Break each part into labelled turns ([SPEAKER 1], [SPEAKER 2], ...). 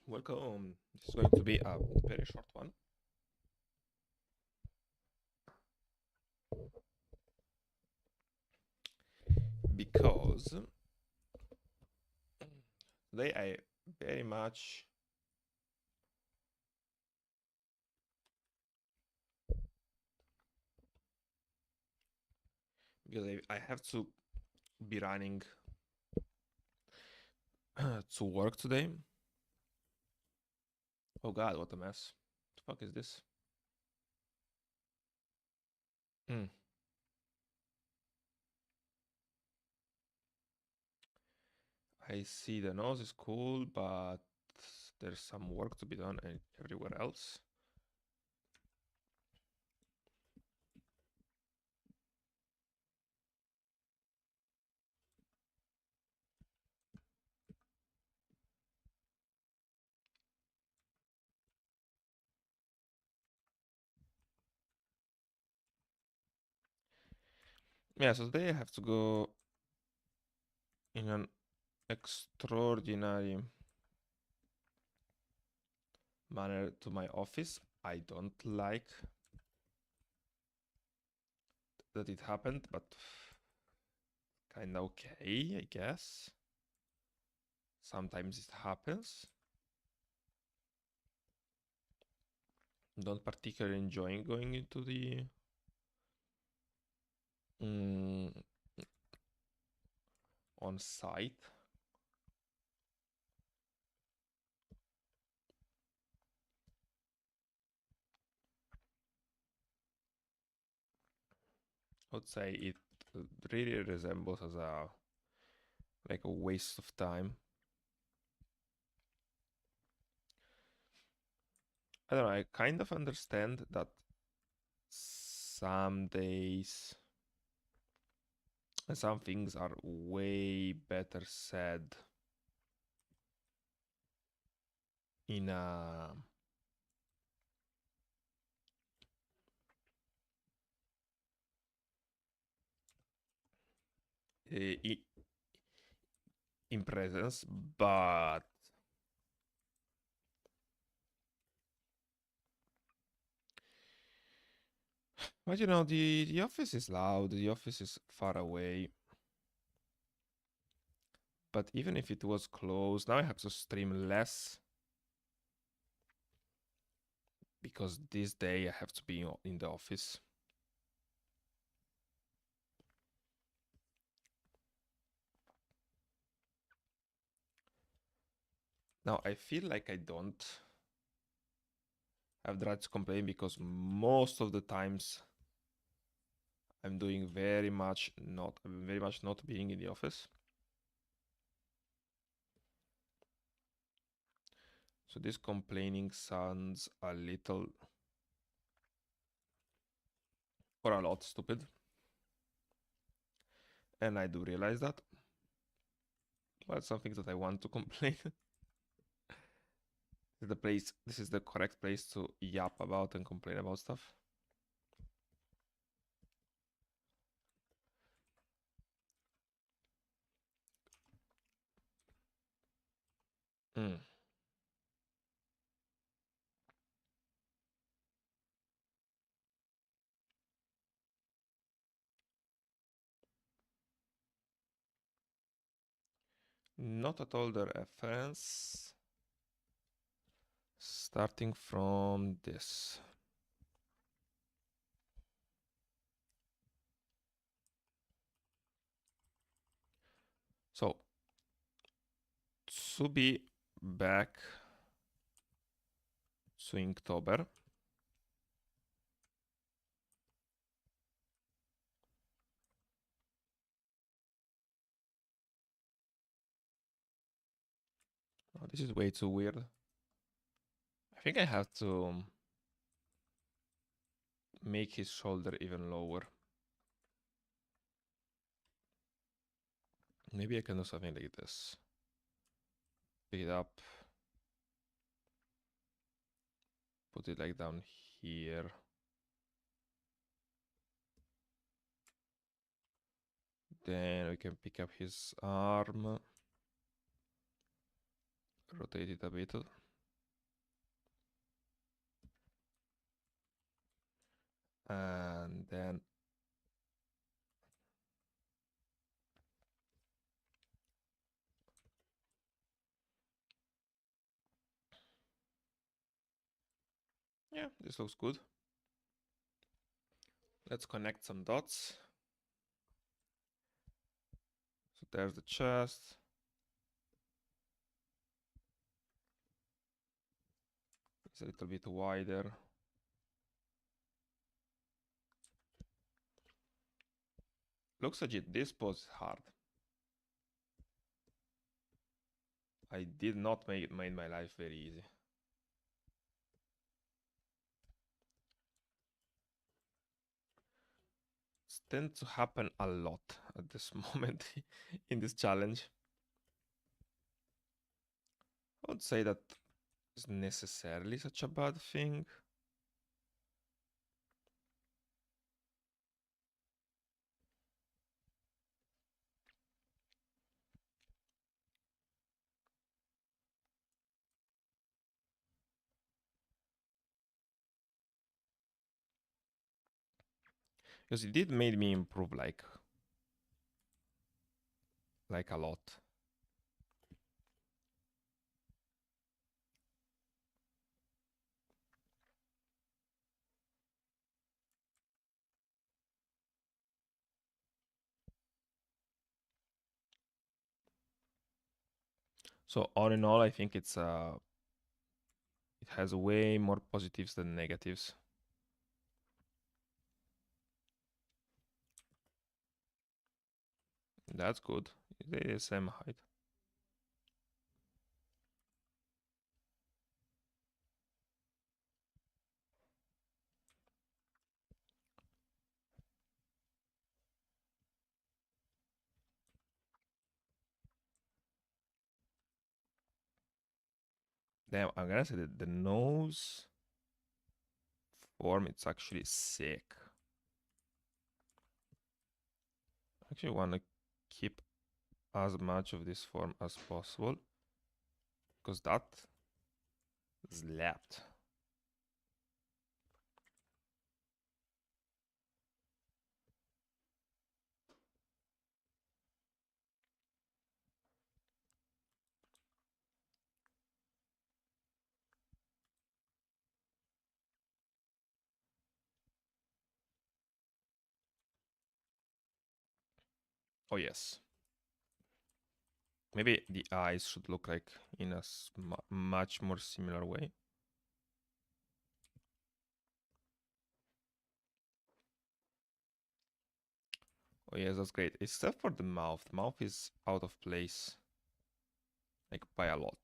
[SPEAKER 1] Welcome. This is going to be a very short one. Because today I very much because I have to be running to work today. Oh god, what a mess. The fuck is this? Mm. I see the nose is cool, but there's some work to be done everywhere else. Yeah, so today I have to go in an extraordinary manner to my office. I don't like that it happened, but kinda okay, I guess. Sometimes it happens. Don't particularly enjoy going into the mm, on site. I would say it really resembles as a like a waste of time. I don't know, I kind of understand that some days and some things are way better said in a i- in presence, but you know the office is loud, the office is far away. But even if it was closed, now I have to stream less because this day I have to be in the office. Now I feel like I don't have the right to complain because most of the times I'm very much not being in the office. So this complaining sounds a little or a lot stupid. And I do realize that. But some things that I want to complain. This is the correct place to yap about and complain about stuff. Mm. Not at all the reference. Starting from this. So, to be back to Inktober. Oh, this is way too weird. I think I have to make his shoulder even lower. Maybe I can do something like this. Pick it up. Put it like down here. Then we can pick up his arm. Rotate it a bit. And then yeah, this looks good. Let's connect some dots. So there's the chest. It's a little bit wider. Looks legit. This pose is hard. I did not make my life very easy. It tends to happen a lot at this moment in this challenge. I would say that is necessarily such a bad thing. Because it did made me improve like a lot. So all in all, I think it has way more positives than negatives. That's good. They're the same height. Damn, I'm gonna say that the nose form, it's actually sick. I actually want to keep as much of this form as possible because that slapped. Oh yes. Maybe the eyes should look like in a much more similar way. Oh yes, that's great. Except for the mouth. The mouth is out of place. Like by a lot.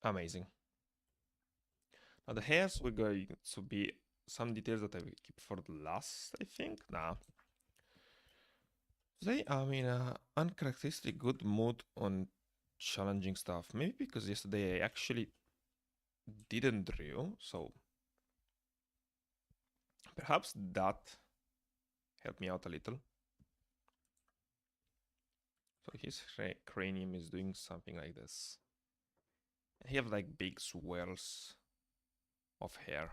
[SPEAKER 1] Amazing. Now the hairs were going to be some details that I will keep for the last, I think. Nah. Today I'm in a uncharacteristically good mood on challenging stuff. Maybe because yesterday I actually didn't drill, so perhaps that helped me out a little. So his cranium is doing something like this. He have like big swirls of hair.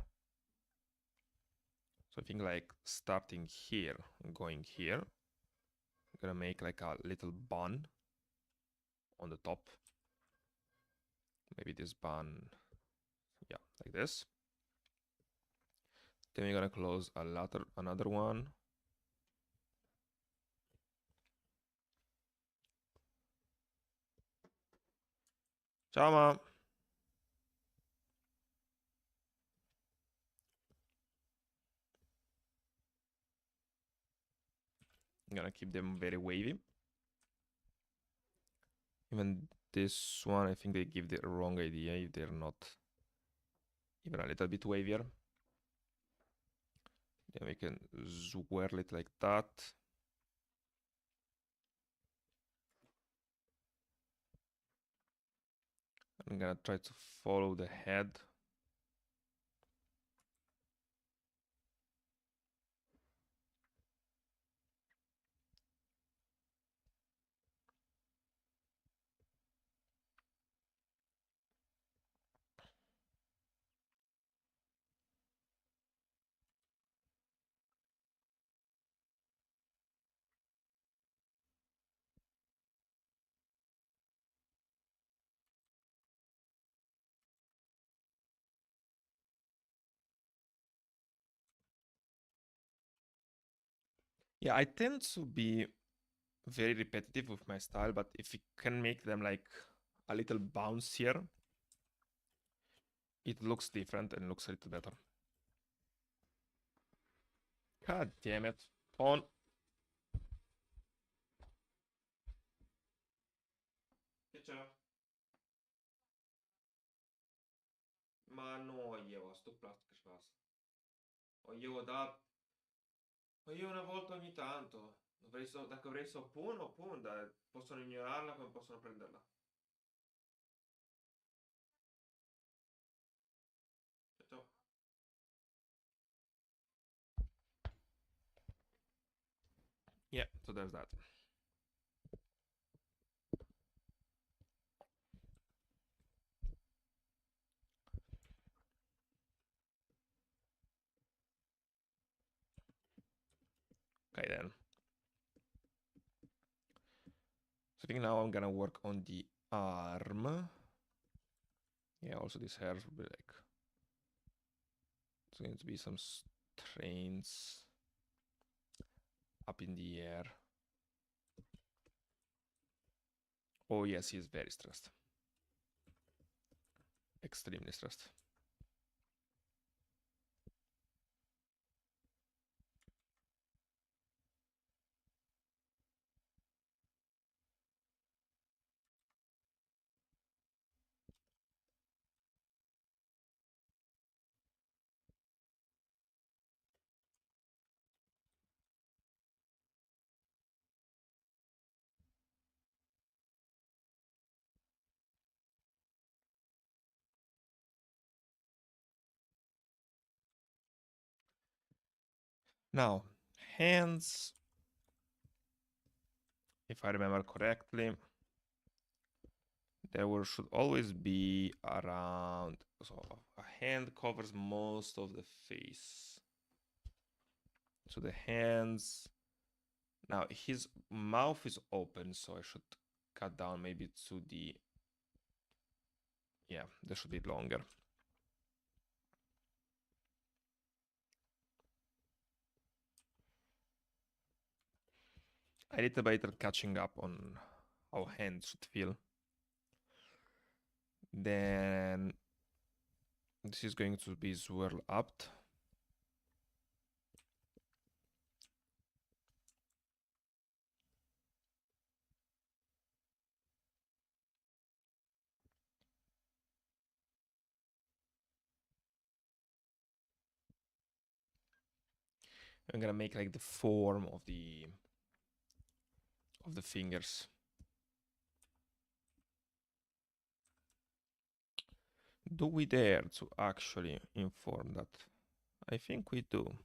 [SPEAKER 1] So I think like starting here and going here, I'm gonna make like a little bun on the top. Maybe this bun, yeah, like this. Then we're gonna close another one. Ciao, ma. I'm gonna keep them very wavy. Even this one, I think they give the wrong idea if they're not even a little bit wavier. Then we can swirl it like that. I'm gonna try to follow the head. Yeah, I tend to be very repetitive with my style, but if you can make them like a little bouncier, it looks different and looks a little better. God damn it. Pawn. Che c'è? Ma nu eu, sto plastic șpas. O eu da... O eu una volta ogni tanto. Dacă vrei să o pun, dar possono ignorarla come possono prenderla. Ciao. Yeah, so there's that. Okay then. So I think now I'm gonna work on the arm. Yeah, also these hairs will be like... It's going to be some strains up in the air. Oh yes, he is very stressed. Extremely stressed. Now, hands, if I remember correctly, there should always be around... So a hand covers most of the face. So the hands... Now, his mouth is open, so I should cut down maybe to the... Yeah, that should be longer. I need a better catching up on how hands should feel. Then this is going to be swirl up. I'm gonna make like the form of the fingers. Do we dare to actually inform that? I think we do.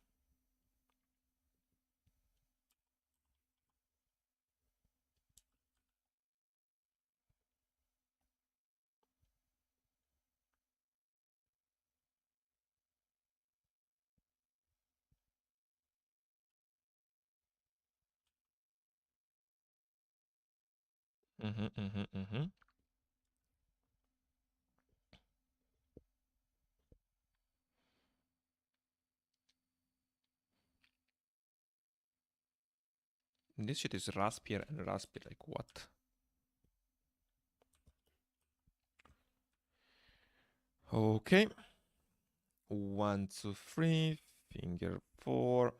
[SPEAKER 1] This shit is raspier and raspier, like what? Okay. 1, 2, 3, finger 4.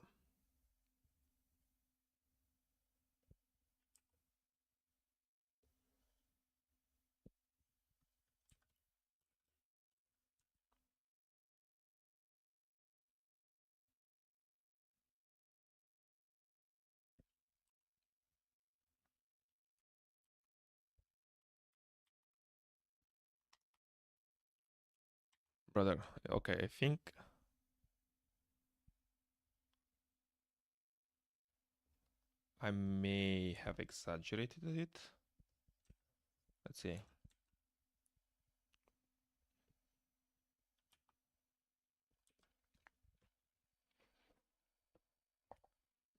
[SPEAKER 1] Brother, okay, I think I may have exaggerated it. Let's see.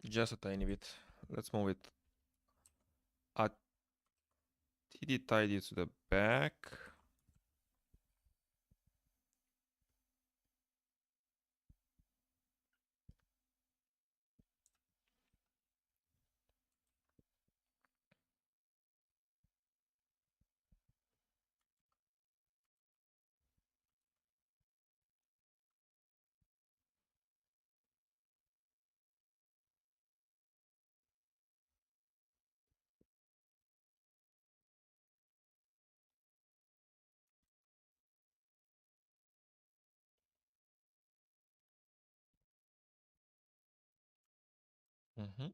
[SPEAKER 1] Just a tiny bit. Let's move it a teeny tiny to the back. Mm-hmm.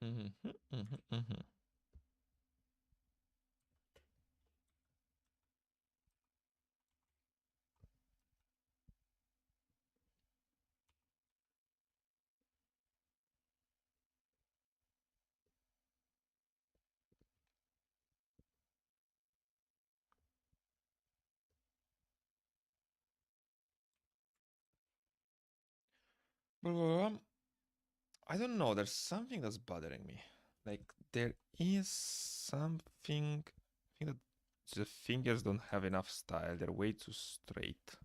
[SPEAKER 1] Mm-hmm. Mm-hmm. Mm-hmm. I don't know. There's something that's bothering me. Like there is something. I think that the fingers don't have enough style. They're way too straight.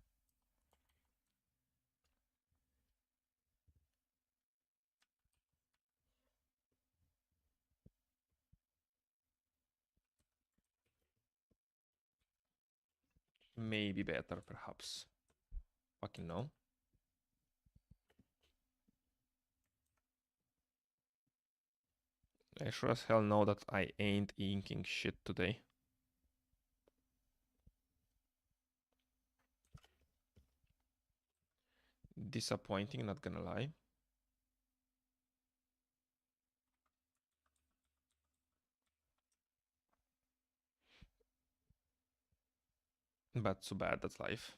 [SPEAKER 1] Maybe better, perhaps. Fucking no. I sure as hell know that I ain't inking shit today. Disappointing, not gonna lie. But too bad, that's life.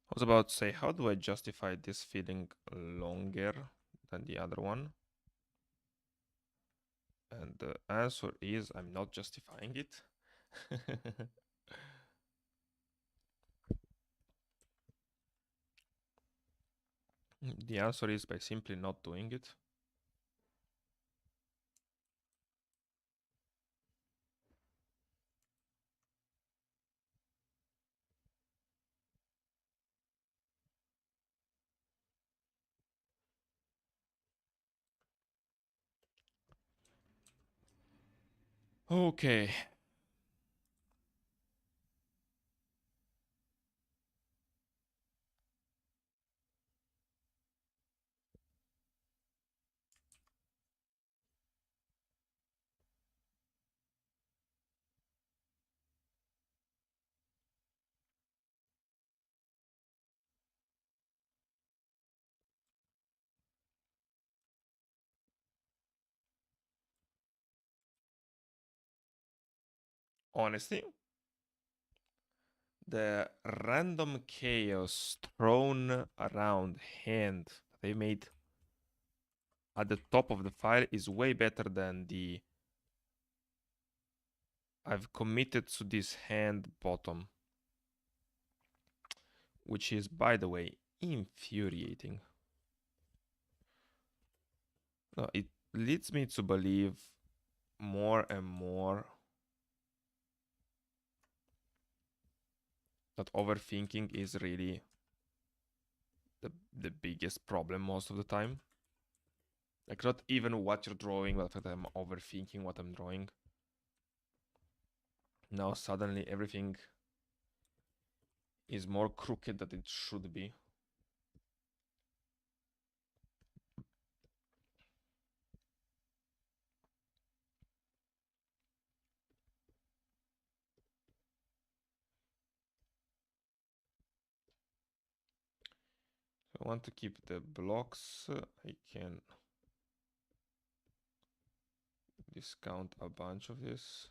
[SPEAKER 1] I was about to say, how do I justify this feeling longer than the other one? And the answer is I'm not justifying it. The answer is by simply not doing it. Okay. Honestly, the random chaos thrown around hand that they made at the top of the file is way better than the I've committed to this hand bottom, which is, by the way, infuriating. No, it leads me to believe more and more that overthinking is really the biggest problem most of the time. Like not even what you're drawing, but that I'm overthinking what I'm drawing. Now suddenly everything is more crooked than it should be. So I want to keep the blocks. I can discount a bunch of this.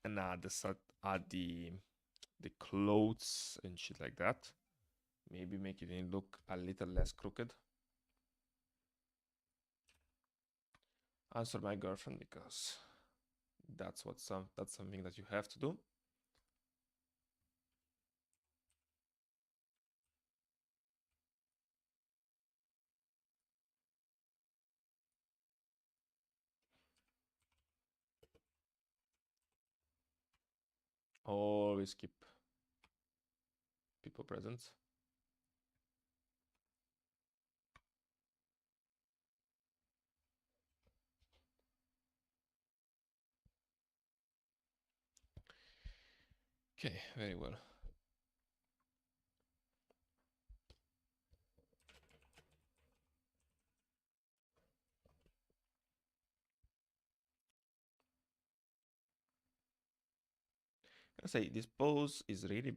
[SPEAKER 1] And add the clothes and shit like that. Maybe make it look a little less crooked. answer my girlfriend because that's something that you have to do. Always keep people present. Okay, very well. I say this pose is really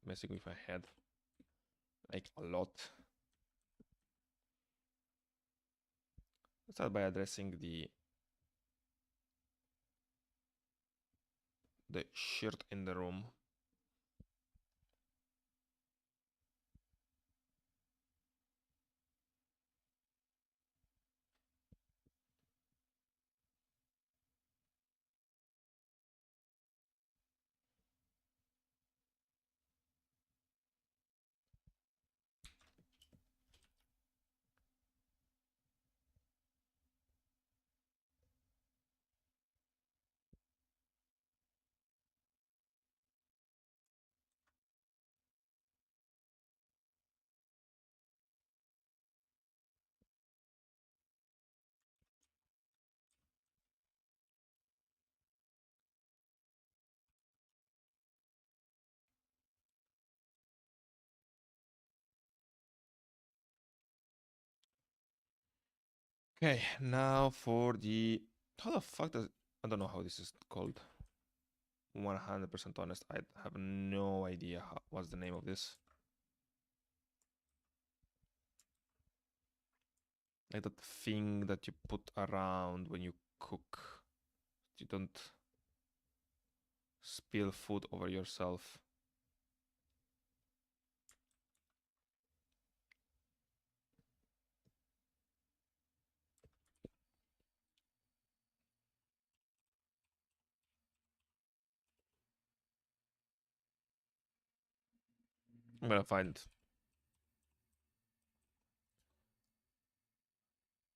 [SPEAKER 1] messing with my head like a lot. Let's start by addressing the shirt in the room. Okay, now for the how the fuck does I don't know how this is called. 100% honest, I have no idea what's the name of this. Like that thing that you put around when you cook. You don't spill food over yourself. I'm gonna find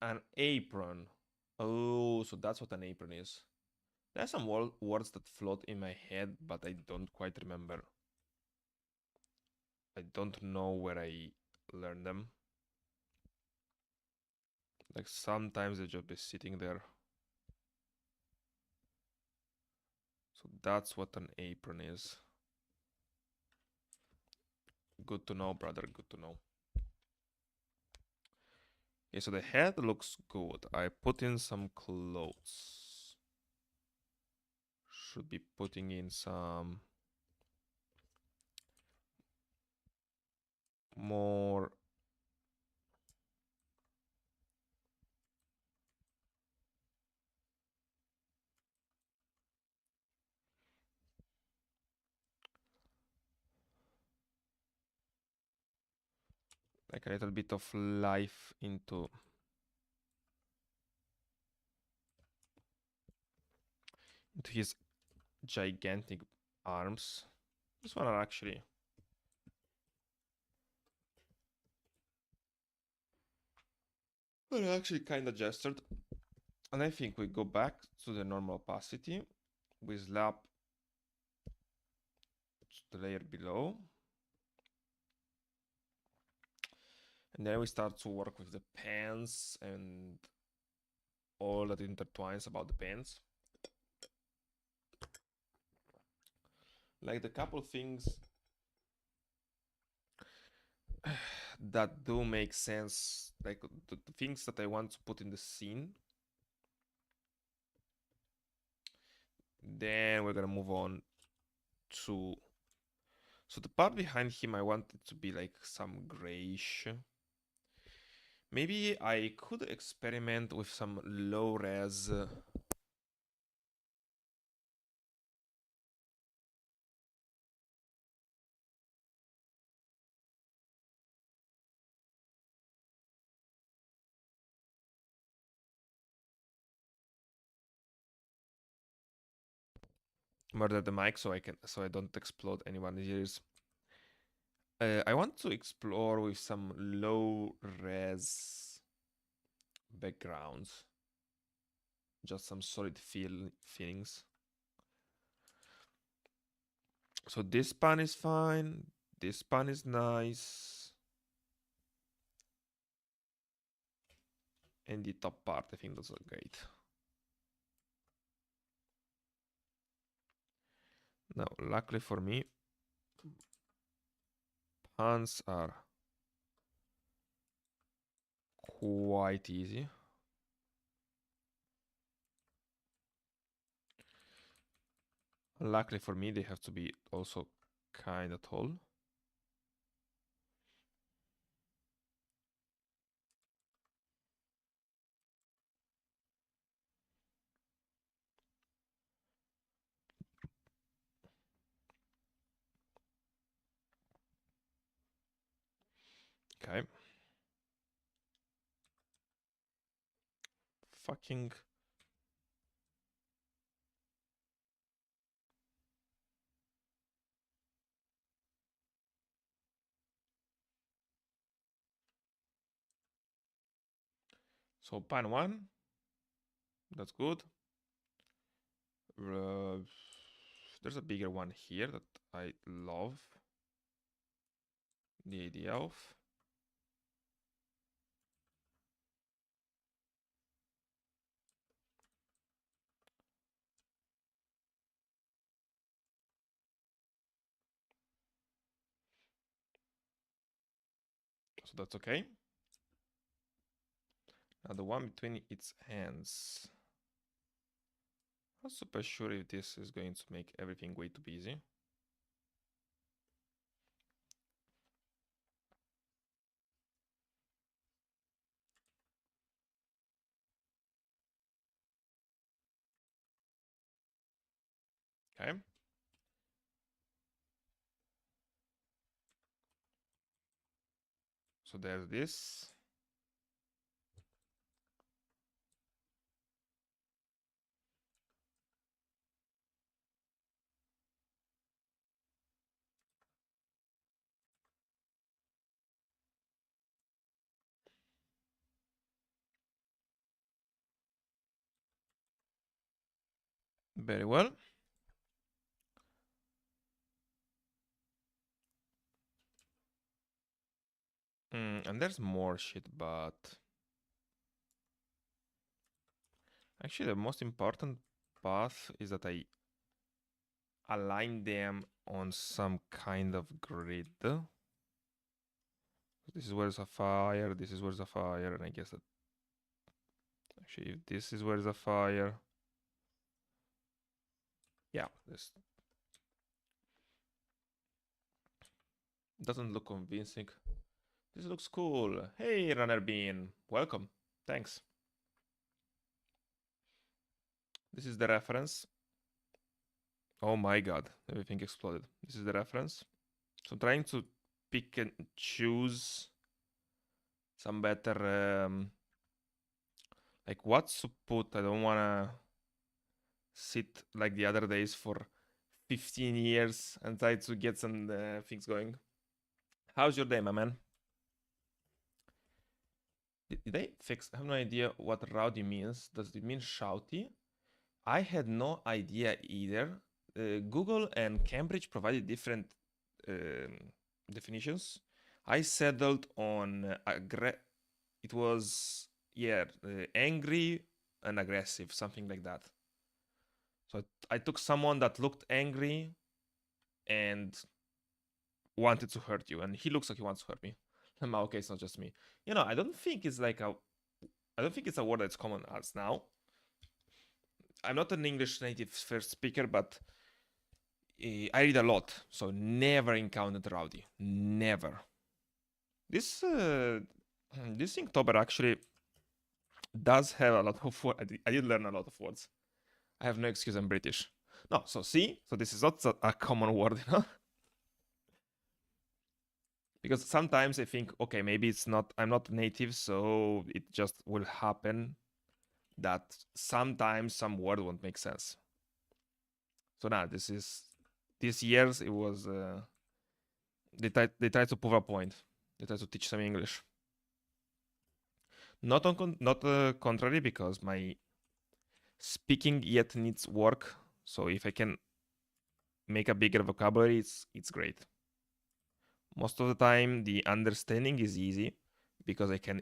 [SPEAKER 1] an apron. Oh, so that's what an apron is. There's some words that float in my head, but I don't quite remember. I don't know where I learned them. Like sometimes they just be sitting there. So that's what an apron is. Good to know, brother. Good to know. Okay, so the head looks good. I put in some clothes. Should be putting in some more. Like a little bit of life into his gigantic arms. This one are actually kind of gestured. And I think we go back to the normal opacity. We slap the layer below. And then we start to work with the pants and all that intertwines about the pants. Like the couple things that do make sense, like the things that I want to put in the scene. Then we're gonna move on to, so the part behind him I want it to be like some grayish. Maybe I could experiment with some low res murder the mic so I don't explode anyone's ears. I want to explore with some low res backgrounds. Just some solid feelings. So this pan is fine. This pan is nice. And the top part, I think that's great. Now, luckily for me, pans are quite easy. Luckily for me, they have to be also kind of tall. Okay. Fucking. So pan one. That's good. There's a bigger one here that I love the idea of. So that's okay. Now the one between its hands. I'm not super sure if this is going to make everything way too busy. Okay. So there's this. Very well. And there's more shit, but actually the most important path is that I align them on some kind of grid. This is where there's a fire, this is where there's a fire, and I guess that actually if this is where there's a fire, yeah, this doesn't look convincing. This looks cool. Hey, Runner Bean, welcome. Thanks. This is the reference. Oh my god, everything exploded. This is the reference. So I'm trying to pick and choose some better, like what to put. I don't want to sit like the other days for 15 years and try to get some things going. How's your day, my man? Did they fix? I have no idea what rowdy means. Does it mean shouty? I had no idea either. Google and Cambridge provided different definitions. I settled on it was angry and aggressive, something like that. So I took someone that looked angry and wanted to hurt you, and he looks like he wants to hurt me. Okay, it's not just me. You know, I don't think it's a word that's common as now. I'm not an English native first speaker, but I read a lot, so never encountered rowdy. Never. This Inktober actually does have a lot of words. I did learn a lot of words. I have no excuse, I'm British. No, so see? So this is not a common word, you know? Because sometimes I think, okay, maybe I'm not native, so it just will happen that sometimes some word won't make sense. So now this years it was they tried to prove a point. They tried to teach some English. Not contrary, because my speaking yet needs work. So if I can make a bigger vocabulary, it's great. Most of the time, the understanding is easy because I can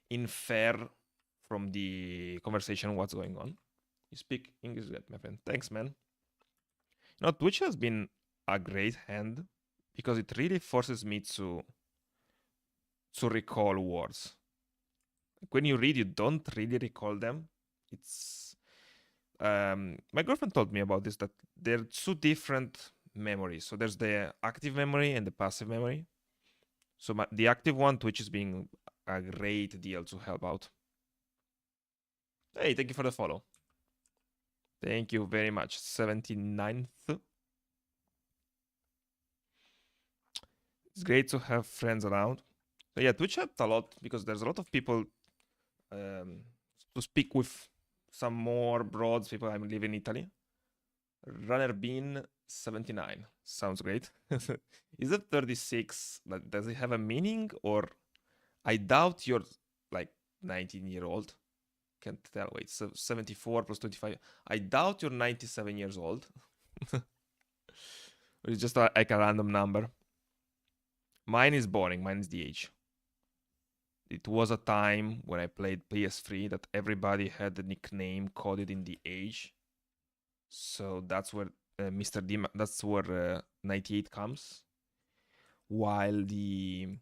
[SPEAKER 1] infer from the conversation what's going on. You speak English, my friend. Thanks, man. Twitch has been a great hand because it really forces me to recall words. Like when you read, you don't really recall them. It's my girlfriend told me about this, that they're two different memories. So there's the active memory and the passive memory. So the active one, Twitch is being a great deal to help out. Hey, thank you for the follow. Thank you very much. 79th. It's great to have friends around. So yeah, Twitch helped a lot because there's a lot of people to speak with, some more broad people. I live in Italy. Runner Bean 79 sounds great. Is it 36? Does it have a meaning, or I doubt you're like 19-year-old. Can't tell. Wait, so 74 plus 25. I doubt you're 97 years old. It's just like a random number. Mine is boring. Mine is the age. It was a time when I played PS3 that everybody had the nickname coded in the age. So that's where Mr. Dima, that's where 98 comes. While the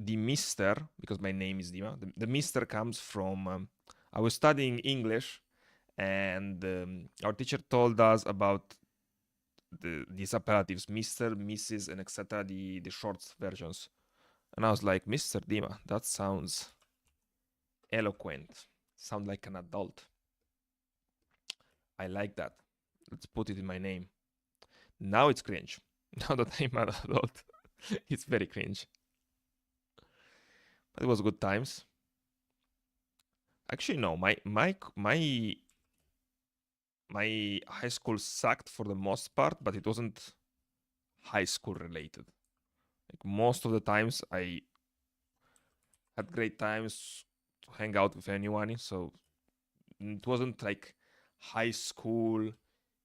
[SPEAKER 1] Mister, because my name is Dima, the Mister comes from, I was studying English, and our teacher told us about these apparatives, Mr., Mrs., and etc., the short versions. And I was like, Mr. Dima, that sounds eloquent. Sound like an adult. I like that. Let's put it in my name. Now it's cringe. Now that I'm an adult, it's very cringe. But it was good times. Actually, no, my high school sucked for the most part, but it wasn't high school related. Like most of the times I had great times to hang out with anyone, so it wasn't like high school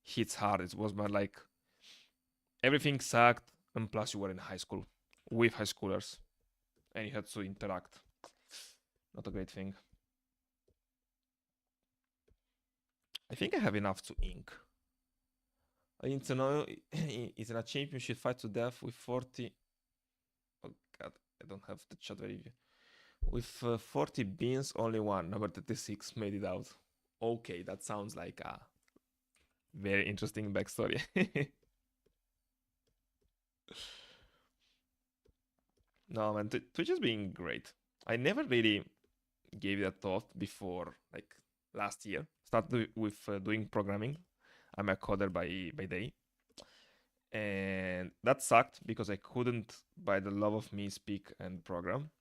[SPEAKER 1] hits hard. It was more like everything sucked, and plus you were in high school with high schoolers and you had to interact. Not a great thing. I think I have enough to ink. I need to know, is in a championship fight to death with 40. Oh god, I don't have the chat very view. With 40 beans, only one. Number 36 made it out. Okay, that sounds like a very interesting backstory. No, man, Twitch has been great. I never really gave it a thought before, like last year. Started with doing programming. I'm a coder by day. And that sucked because I couldn't, by the love of me, speak and program.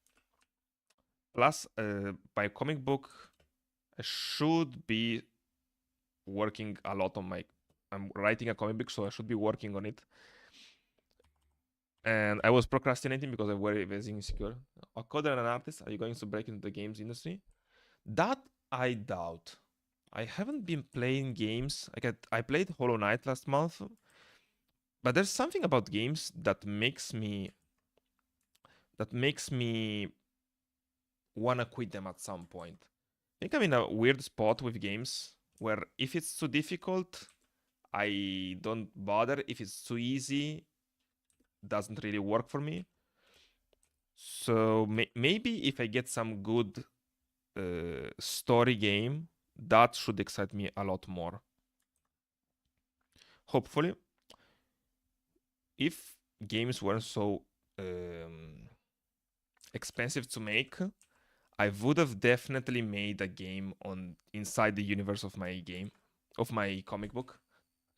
[SPEAKER 1] Plus, by comic book, I should be working a lot on I'm writing a comic book, so I should be working on it. And I was procrastinating because I'm very insecure. A coder and an artist, are you going to break into the games industry? That I doubt. I haven't been playing games. I played Hollow Knight last month, but there's something about games that makes me wanna quit them at some point. I think I'm in a weird spot with games where if it's too difficult, I don't bother. If it's too easy, doesn't really work for me. So maybe if I get some good story game, that should excite me a lot more. Hopefully, if games weren't so expensive to make, I would have definitely made a game inside the universe of my comic book.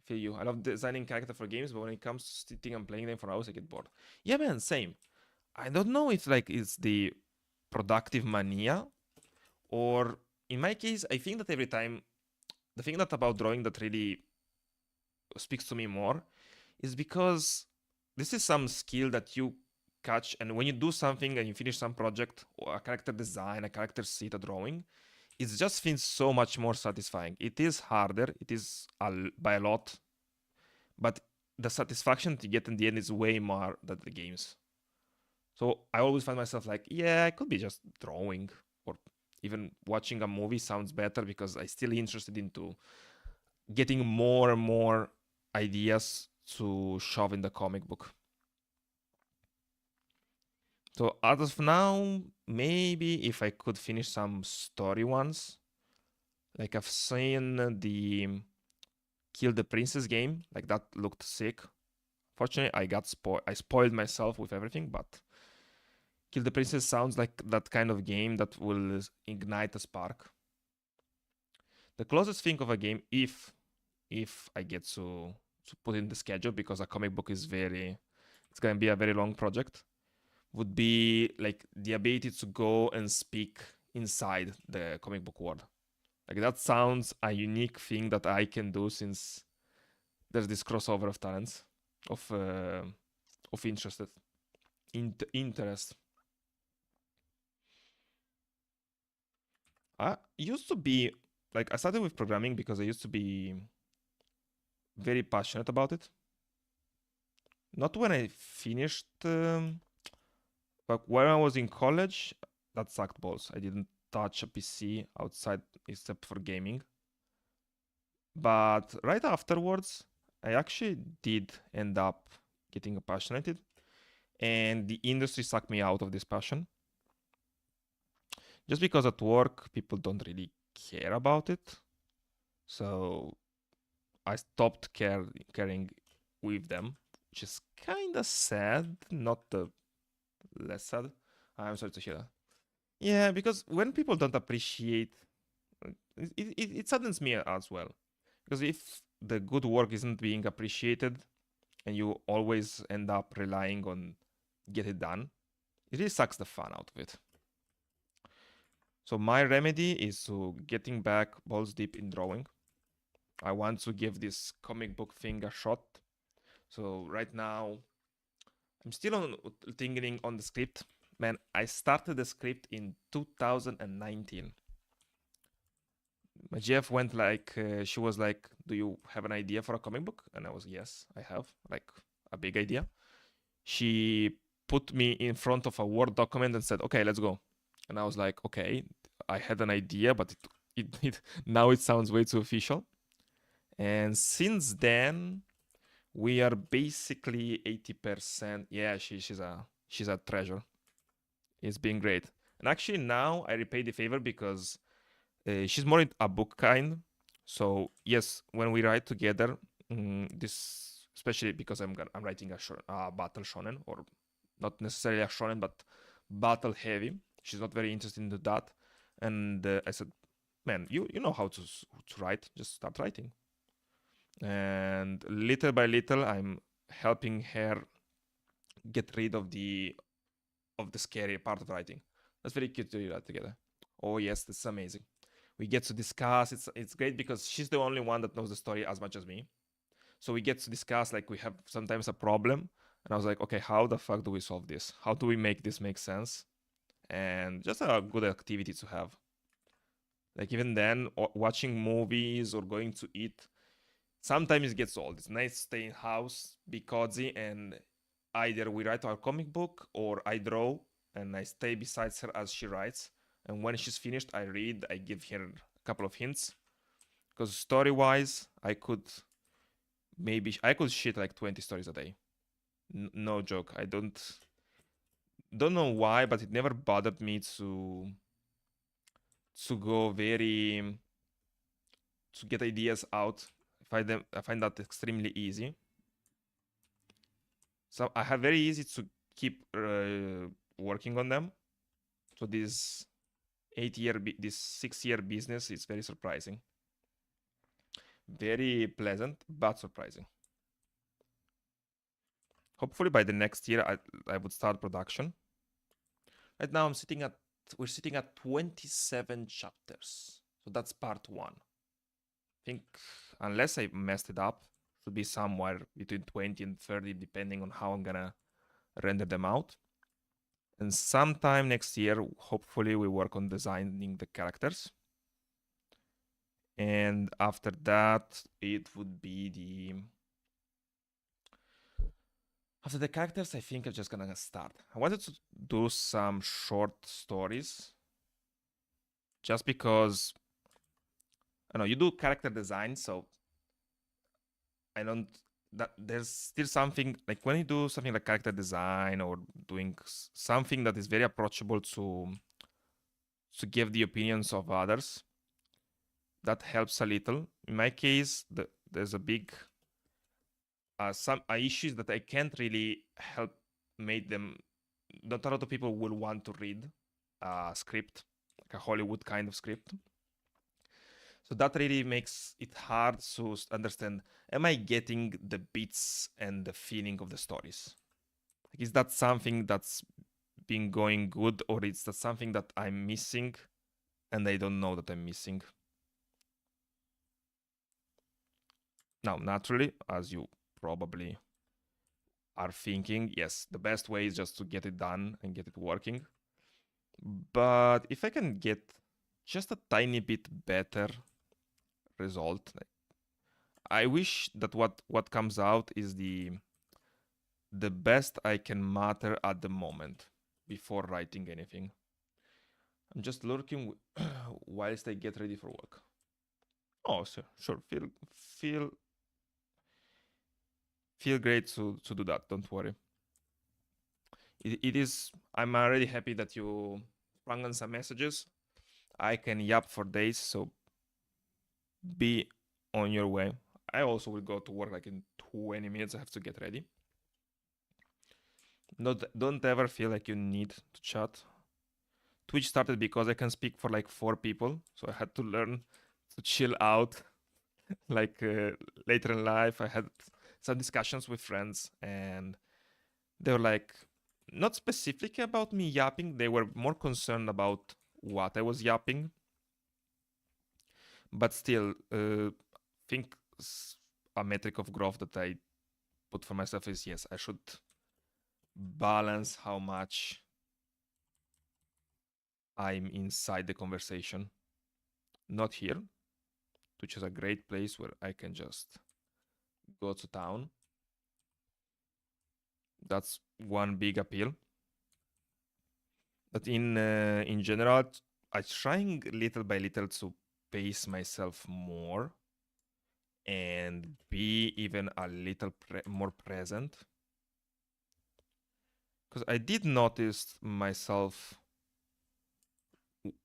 [SPEAKER 1] I feel you. I love designing character for games, but when it comes to sitting and playing them for hours, I get bored. Yeah, man, same. I don't know if it's the productive mania, or in my case, I think that every time, the thing that about drawing that really speaks to me more is because this is some skill that you catch, and when you do something and you finish some project or a character design, a character sheet, a drawing, it just feels so much more satisfying. It is harder, it is by a lot, but the satisfaction to get in the end is way more than the games. So I always find myself like, yeah, I could be just drawing, or even watching a movie sounds better because I still interested into getting more and more ideas to shove in the comic book. So as of now, maybe if I could finish some story ones, like I've seen the Kill the Princess game, like that looked sick. Fortunately, I spoiled myself with everything, but Kill the Princess sounds like that kind of game that will ignite a spark. The closest thing of a game, if I get to put in the schedule, because a comic book is it's gonna be a very long project, would be like the ability to go and speak inside the comic book world. Like that sounds a unique thing that I can do, since there's this crossover of talents, of interested interest. I used to be like, I started with programming because I used to be very passionate about it. Not when I finished, but when I was in college, that sucked balls. I didn't touch a PC outside except for gaming. But right afterwards, I actually did end up getting passionate, and the industry sucked me out of this passion. Just because at work people don't really care about it, so I stopped caring with them, which is kind of sad. Not the less sad. I'm sorry to hear that. Yeah, because when people don't appreciate, it saddens me as well. Because if the good work isn't being appreciated, and you always end up relying on get it done, it really sucks the fun out of it. So my remedy is to getting back balls deep in drawing. I want to give this comic book thing a shot. So right now, I'm still thinking on the script. Man, I started the script in 2019. My GF went like, she was like, "Do you have an idea for a comic book?" And I was, "Yes, I have, like a big idea." She put me in front of a Word document and said, "Okay, let's go." And I was like, "Okay, I had an idea, but it now it sounds way too official." And since then, we are basically 80%. Yeah, she's a treasure. It's been great. And actually now I repay the favor because she's more a book kind. So yes, when we write together, this especially because I'm writing a battle shonen, or not necessarily a shonen, but battle heavy. She's not very interested into that, and I said, "Man, you know how to write? Just start writing." And little by little, I'm helping her get rid of the scary part of writing. That's very cute to do that together. Oh yes, that's amazing. We get to discuss. It's great because she's the only one that knows the story as much as me. So we get to discuss, like, we have sometimes a problem, and I was like, okay, how the fuck do we solve this? How do we make this make sense? And just a good activity to have. Like even then, watching movies or going to eat, sometimes it gets old. It's nice to stay in house, be cozy, and either we write our comic book or I draw and I stay beside her as she writes. And when she's finished, I read, I give her a couple of hints. Because story wise, I could shit like 20 stories a day. No joke. I don't know why, but it never bothered me to go very to get ideas out. I find that extremely easy. So I have very easy to keep working on them. So this this 6 year business is very surprising, very pleasant, but surprising. Hopefully by the next year, I would start production. Right now we're sitting at 27 chapters. So that's part one. I think unless I messed it up, Should be somewhere between 20 and 30, depending on how I'm gonna render them out. And sometime next year, hopefully, we work on designing the characters. And after that, it would be the... After the characters, I think I'm just gonna start. I wanted to do some short stories. Just because, I know, you do character design, so I don't... That there's still something, like when you do something like character design or doing something that is very approachable to give the opinions of others, that helps a little. In my case, there's a big some issues that I can't really help make them. Not a lot of people will want to read a script, like a Hollywood kind of script. So that really makes it hard to understand, am I getting the beats and the feeling of the stories? Like, is that something that's been going good, or is that something that I'm missing and I don't know that I'm missing? Now, naturally, as you probably are thinking, yes, the best way is just to get it done and get it working. But if I can get just a tiny bit better result, I wish that what comes out is the best I can matter at the moment before writing anything. I'm just lurking whilst I get ready for work. Oh, sure. Feel feel great to do that. Don't worry. It is. I'm already happy that you sprung on some messages. I can yap for days, so be on your way. I also will go to work like in 20 minutes. I have to get ready. Don't ever feel like you need to chat. Twitch started because I can speak for like 4 people, so I had to learn to chill out. Like later in life, I had some discussions with friends, and they were like, not specific about me yapping. They were more concerned about what I was yapping. But still, think a metric of growth that I put for myself is, yes, I should balance how much I'm inside the conversation. Not here, which is a great place where I can just go to town. That's one big appeal. But in general, I'm trying little by little to pace myself more and be even a little more present. Because I did notice myself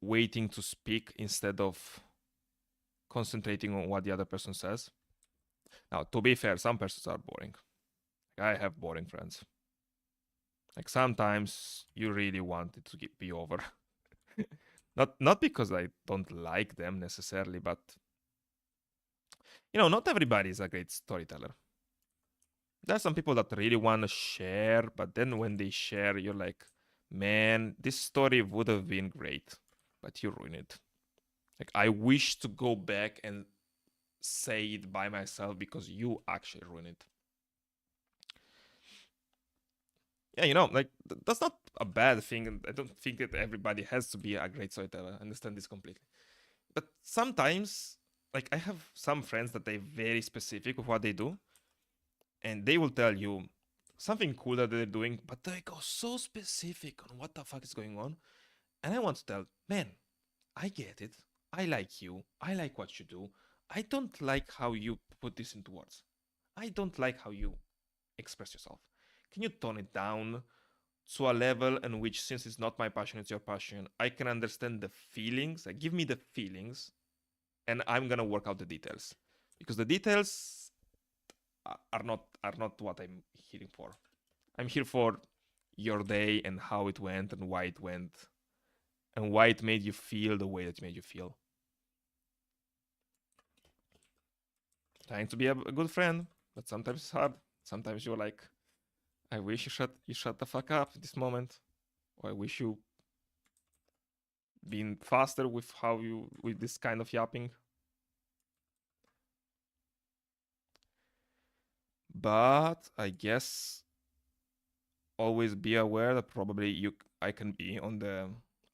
[SPEAKER 1] waiting to speak instead of concentrating on what the other person says. Now, to be fair, some persons are boring. I have boring friends. Like sometimes you really want it to be over. Not because I don't like them necessarily, but not everybody is a great storyteller. There's some people that really want to share, but then when they share, you're like, man, this story would have been great, but you ruin it. Like, I wish to go back and say it by myself because you actually ruin it. Yeah, like, that's not a bad thing. I don't think that everybody has to be a great storyteller. I understand this completely. But sometimes, like, I have some friends that they're very specific with what they do, and they will tell you something cool that they're doing, but they go so specific on what the fuck is going on. And I want to tell, man, I get it. I like you. I like what you do. I don't like how you put this into words. I don't like how you express yourself. Can you tone it down to a level in which, since it's not my passion, it's your passion, I can understand the feelings? Like, give me the feelings, and I'm gonna work out the details, because the details are not what I'm here for. I'm here for your day and how it went and why it went and why it made you feel the way that it made you feel. Trying to be a good friend, but sometimes it's hard. Sometimes you're like, I wish you shut the fuck up at this moment, or I wish you been faster with with this kind of yapping. But I guess always be aware that probably I can be on the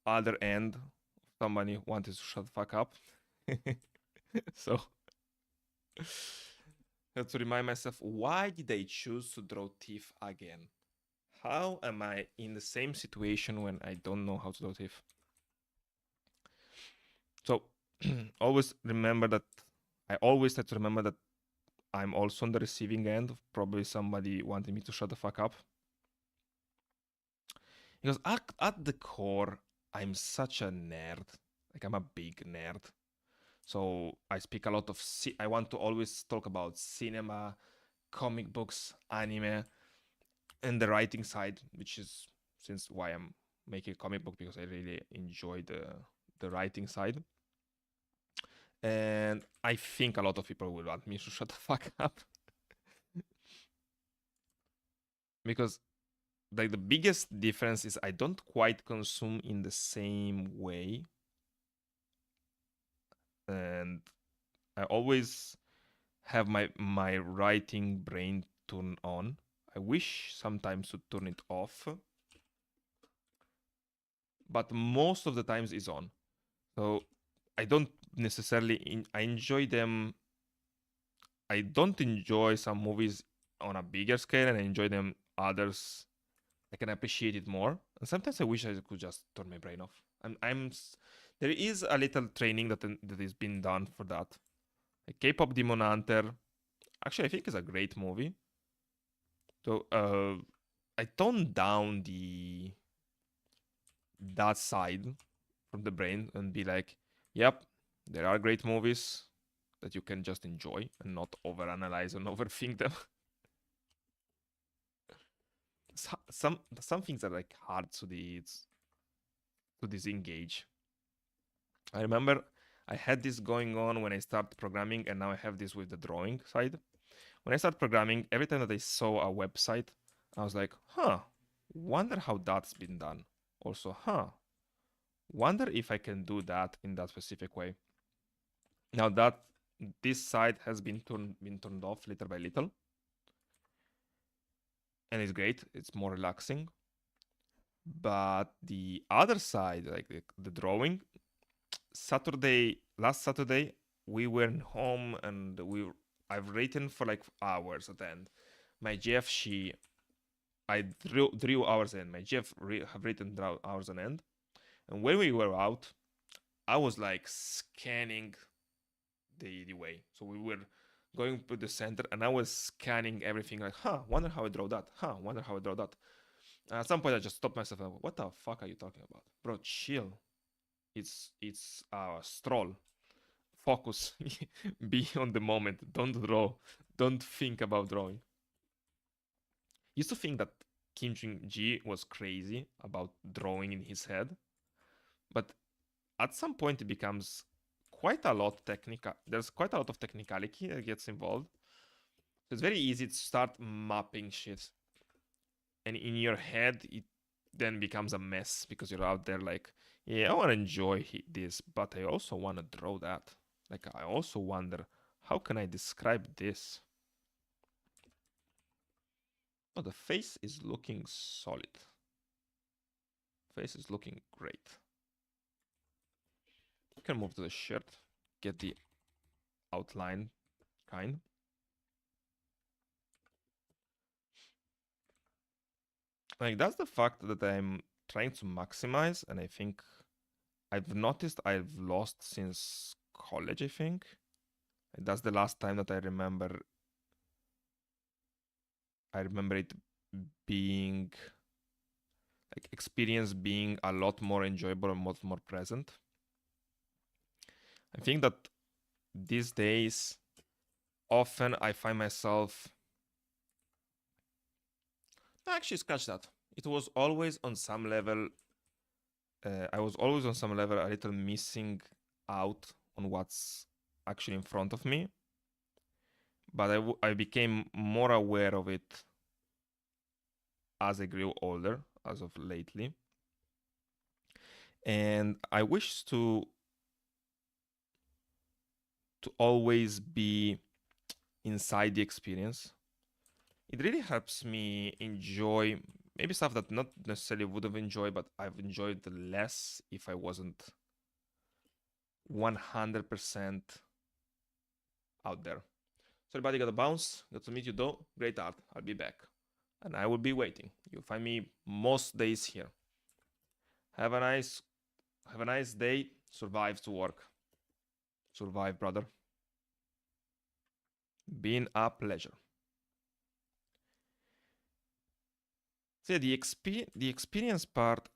[SPEAKER 1] other end. Somebody wanted to shut the fuck up. So I have to remind myself, why did I choose to draw teeth again? How am I in the same situation when I don't know how to draw teeth? So always remember that I always have to remember that I'm also on the receiving end of probably somebody wanting me to shut the fuck up. Because at the core, I'm such a nerd. Like, I'm a big nerd. So I speak a lot of. I want to always talk about cinema, comic books, anime, and the writing side, which is since why I'm making a comic book, because I really enjoy the writing side. And I think a lot of people will want me to shut the fuck up. Because like the biggest difference is I don't quite consume in the same way, and I always have my writing brain turned on. I wish sometimes to turn it off, but most of the times is on. So I don't necessarily I enjoy them. I don't enjoy some movies on a bigger scale, and I enjoy them others. I can appreciate it more. And sometimes I wish I could just turn my brain off. There is a little training that is being done for that. Like K-pop Demon Hunter, actually I think is a great movie. So I tone down the that side from the brain and be like, yep, there are great movies that you can just enjoy and not overanalyze and overthink them. Some things are like hard to disengage. I remember I had this going on when I started programming, and now I have this with the drawing side. When I started programming, every time that I saw a website, I was like, huh, wonder how that's been done. Also, wonder if I can do that in that specific way. Now that this side has been turned off little by little, and it's great. It's more relaxing. But the other side, like the drawing, last Saturday, we were home and I've written for like hours at the end. My GF, I drew hours in. My GF have written hours on end. And when we were out, I was like scanning the way. So we were going to the center, and I was scanning everything like, wonder how I draw that. Wonder how I draw that. And at some point, I just stopped myself and, what the fuck are you talking about? Bro, chill. It's a stroll. Focus. Be on the moment. Don't draw. Don't think about drawing. Used to think that Kim Jong Ji was crazy about drawing in his head, but at some point it becomes quite a lot technical. There's quite a lot of technicality that gets involved. So it's very easy to start mapping shit, and in your head it then becomes a mess because you're out there like, yeah, I want to enjoy this, but I also want to draw that. Like, I also wonder, how can I describe this? Oh, the face is looking solid. Face is looking great. You can move to the shirt, get the outline kind. Like, that's the fact that I'm trying to maximize, and I think I've noticed I've lost since college, I think. That's the last time that I remember it being like experience being a lot more enjoyable and much more present. I think that these days often I find myself actually scratch that. It was always on some level I was always on some level a little missing out on what's actually in front of me, but I became more aware of it as I grew older, as of lately. And I wish to always be inside the experience. it really helps me enjoy maybe stuff that not necessarily would have enjoyed, but I've enjoyed less if I wasn't 100% out there. So everybody got a bounce. Got to meet you though. Great art. I'll be back. And I will be waiting. You'll find me most days here. Have a nice day. Survive to work. Survive, brother. Been a pleasure. So yeah, the experience part.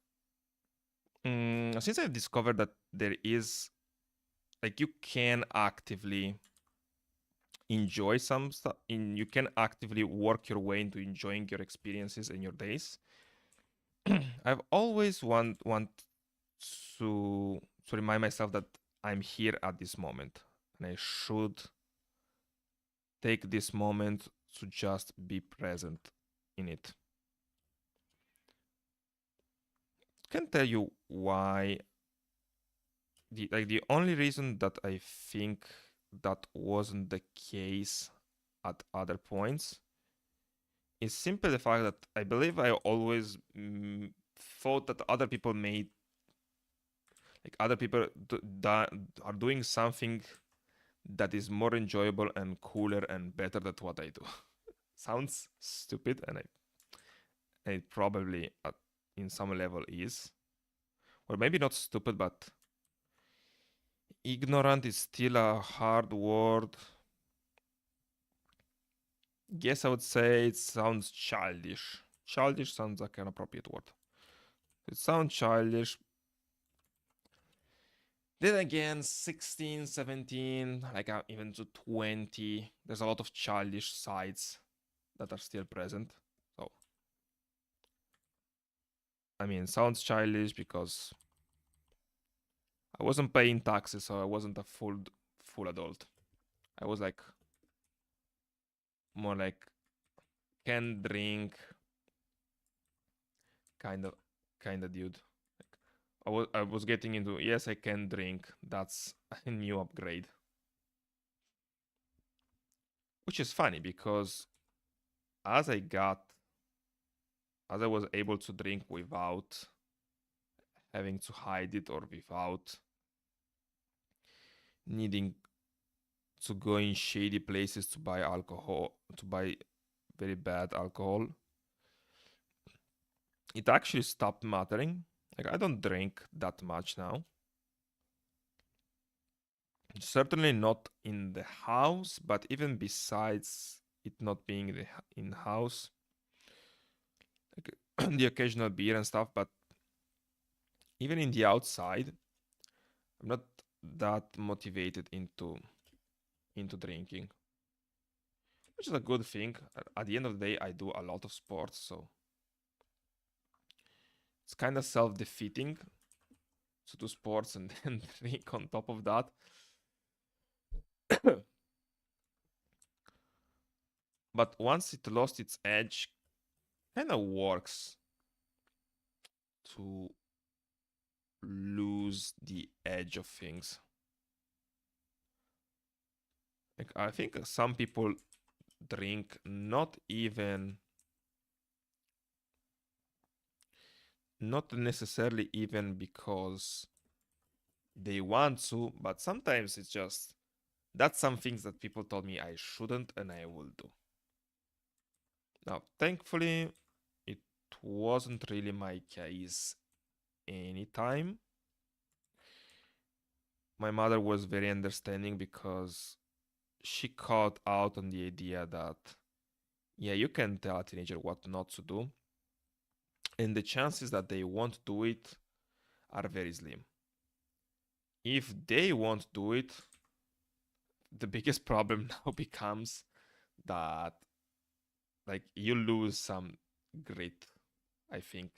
[SPEAKER 1] Since I've discovered that there is, like, you can actively enjoy some stuff. You can actively work your way into enjoying your experiences and your days. I've always want to remind myself that I'm here at this moment, and I should take this moment to just be present in it. Can't tell you why. The only reason that I think that wasn't the case at other points is simply the fact that I believe I always thought that other people are doing something that is more enjoyable and cooler and better than what I do. Sounds stupid, and it probably in some level is, or maybe not stupid, but ignorant is still a hard word. Guess I would say it sounds childish. Childish sounds like an appropriate word. It sounds childish. Then again, 16, 17, like even to 20, there's a lot of childish sides that are still present. So, I mean, sounds childish because I wasn't paying taxes, so I wasn't a full adult. I was like more like can drink kind of dude. I was getting into, yes, I can drink. That's a new upgrade. Which is funny because as I was able to drink without having to hide it or without needing to go in shady places to buy alcohol, to buy very bad alcohol, it actually stopped mattering. Like, I don't drink that much now. Certainly not in the house, but even besides it not being in house, like the occasional beer and stuff, but even in the outside, I'm not that motivated into drinking, which is a good thing. At the end of the day, I do a lot of sports, so it's kind of self-defeating to do sports and then drink on top of that. But once it lost its edge, kind of works to lose the edge of things. Like, I think some people drink not necessarily even because they want to, but sometimes it's just that's some things that people told me I shouldn't and I will do. Now, thankfully, it wasn't really my case anytime. My mother was very understanding because she caught out on the idea that, yeah, you can tell a teenager what not to do, and the chances that they won't do it are very slim. If they won't do it, the biggest problem now becomes that, like, you lose some grit, I think,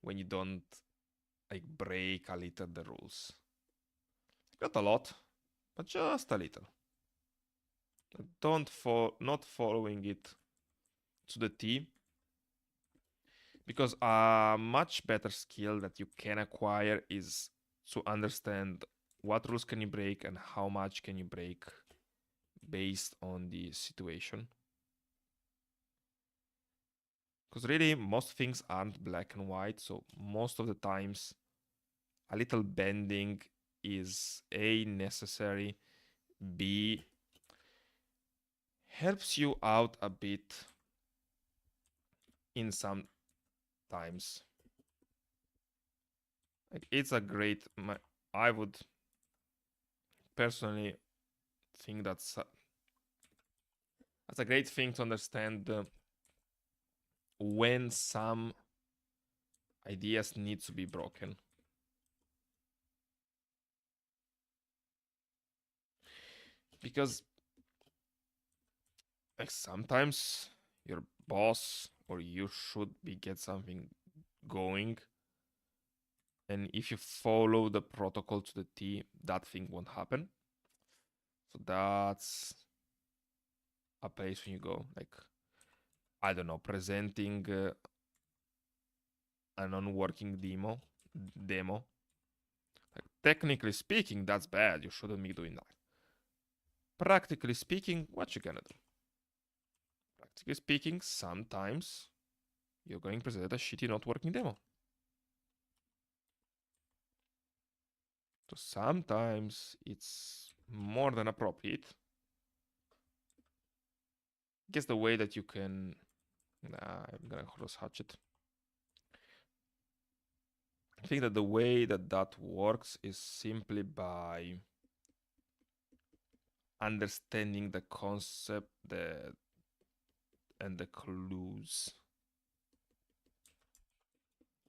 [SPEAKER 1] when you don't, like, break a little the rules. Not a lot, but just a little. Not following it to the T, because a much better skill that you can acquire is to understand what rules can you break and how much can you break based on the situation. Because really, most things aren't black and white, so most of the times a little bending is A, necessary, B, helps you out a bit in some times. Like it's a great, I would personally think that's a great thing to understand when some ideas need to be broken. Because like sometimes your boss or you should be get something going, and if you follow the protocol to the T, that thing won't happen. So that's a place when you go. Like I don't know, presenting a non-working demo. Like, technically speaking, that's bad. You shouldn't be doing that. Practically speaking, what you gonna do? Practically speaking, sometimes you're going to present a shitty not working demo. So sometimes it's more than appropriate. I guess the way that you can... Nah, I'm gonna cross hatchet. I think that the way that that works is simply by understanding the concept and the clues.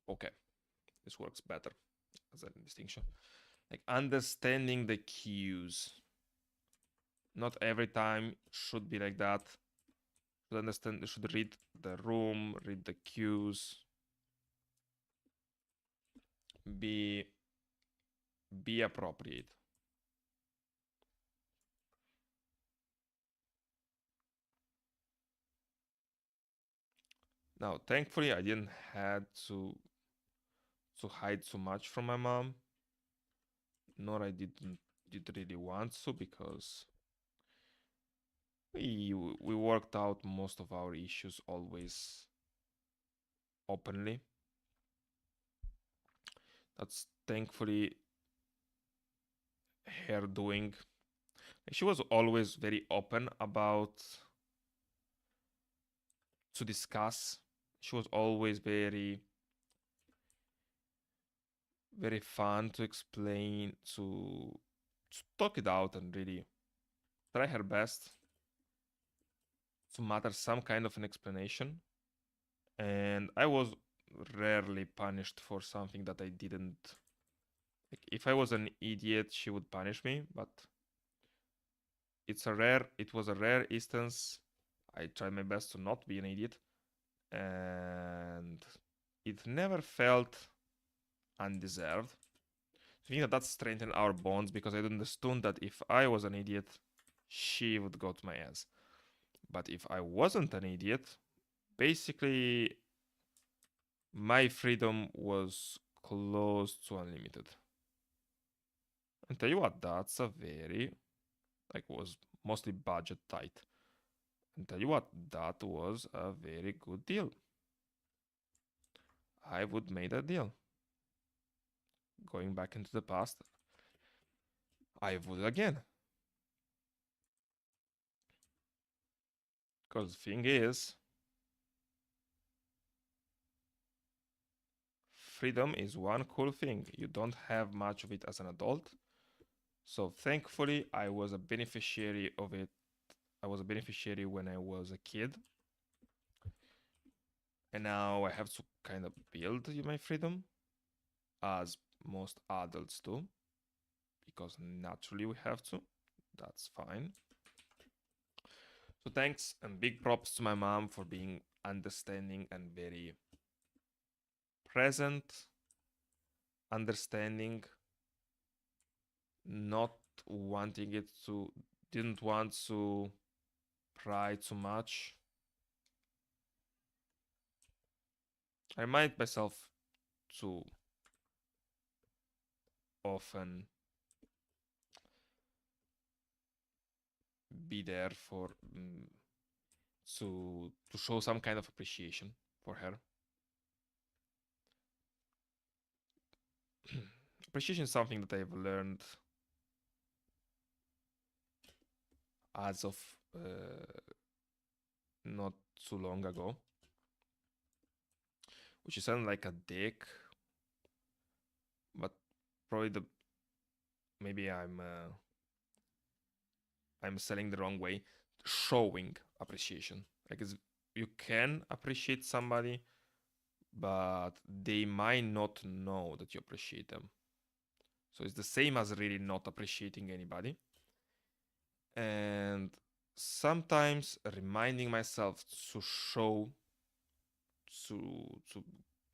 [SPEAKER 1] Okay, this works better as a distinction. Like understanding the cues. Not every time should be like that. Should understand, should read the room, read the cues, be appropriate. Now, thankfully, I didn't had to hide so much from my mom, nor I did really want to, because we worked out most of our issues always openly. That's thankfully her doing. She was always very open about to discuss. She was always very fun to explain, to talk it out and really try her best to matter some kind of an explanation. And I was rarely punished for something that I didn't. Like if I was an idiot, she would punish me, but it was a rare instance. I tried my best to not be an idiot, and it never felt undeserved. I think that strengthened our bonds because I understood that if I was an idiot, she would go to my ass. But if I wasn't an idiot, basically my freedom was close to unlimited. And tell you what, that's a very, like, was mostly budget tight. And tell you what, that was a very good deal. I would make that deal. Going back into the past, I would again. Because the thing is, freedom is one cool thing. You don't have much of it as an adult. So thankfully, I was a beneficiary of it. I was a beneficiary when I was a kid. And now I have to kind of build my freedom, as most adults do, because naturally we have to. That's fine. So thanks and big props to my mom for being understanding and very present, understanding, not wanting it to, didn't want to pry too much. I remind myself to often be there for to show some kind of appreciation. for her. Appreciation is something that I've learned as of not too long ago, which is sound like a dick, but probably the maybe I'm selling the wrong way. Showing appreciation, like you can appreciate somebody, but they might not know that you appreciate them. So it's the same as really not appreciating anybody. And sometimes reminding myself to show to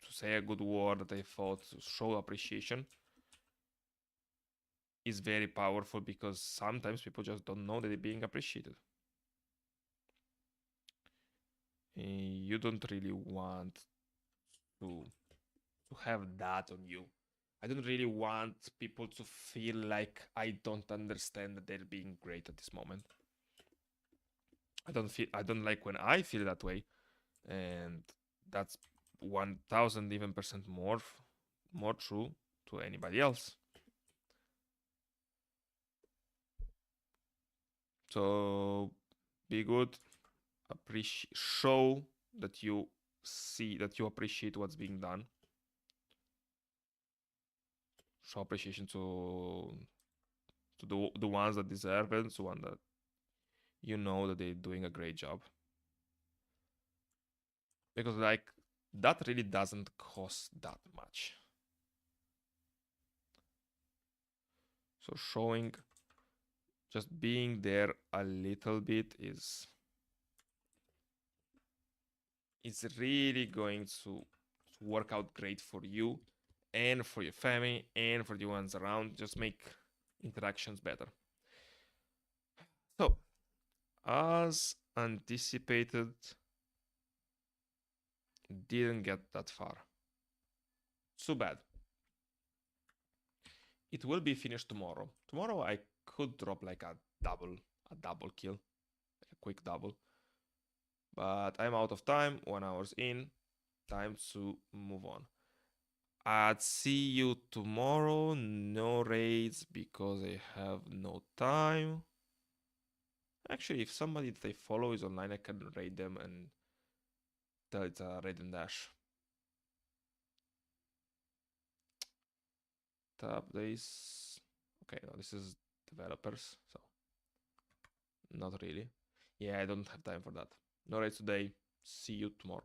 [SPEAKER 1] say a good word that I thought, to show appreciation, is very powerful, because sometimes people just don't know that they're being appreciated. You don't really want to have that on you. I don't really want people to feel like I don't understand that they're being great at this moment. I don't like when I feel that way, and that's 1000 even percent more true to anybody else. So be good, show that you see, that you appreciate what's being done. Show appreciation to the ones that deserve it, to one that you know that they're doing a great job. Because like that really doesn't cost that much. So showing, just being there a little bit is really going to work out great for you and for your family and for the ones around. Just make interactions better. So, as anticipated, didn't get that far. Too bad. It will be finished tomorrow. Tomorrow I could drop like a double kill, like a quick double. But I'm out of time, 1 hour's in, time to move on. I'd see you tomorrow. No raids because I have no time. Actually, if somebody that I follow is online, I can raid them and tell it's a raid and dash. Tab days. Okay, no, this is developers, so not really. Yeah, I don't have time for that. No raids today. See you tomorrow.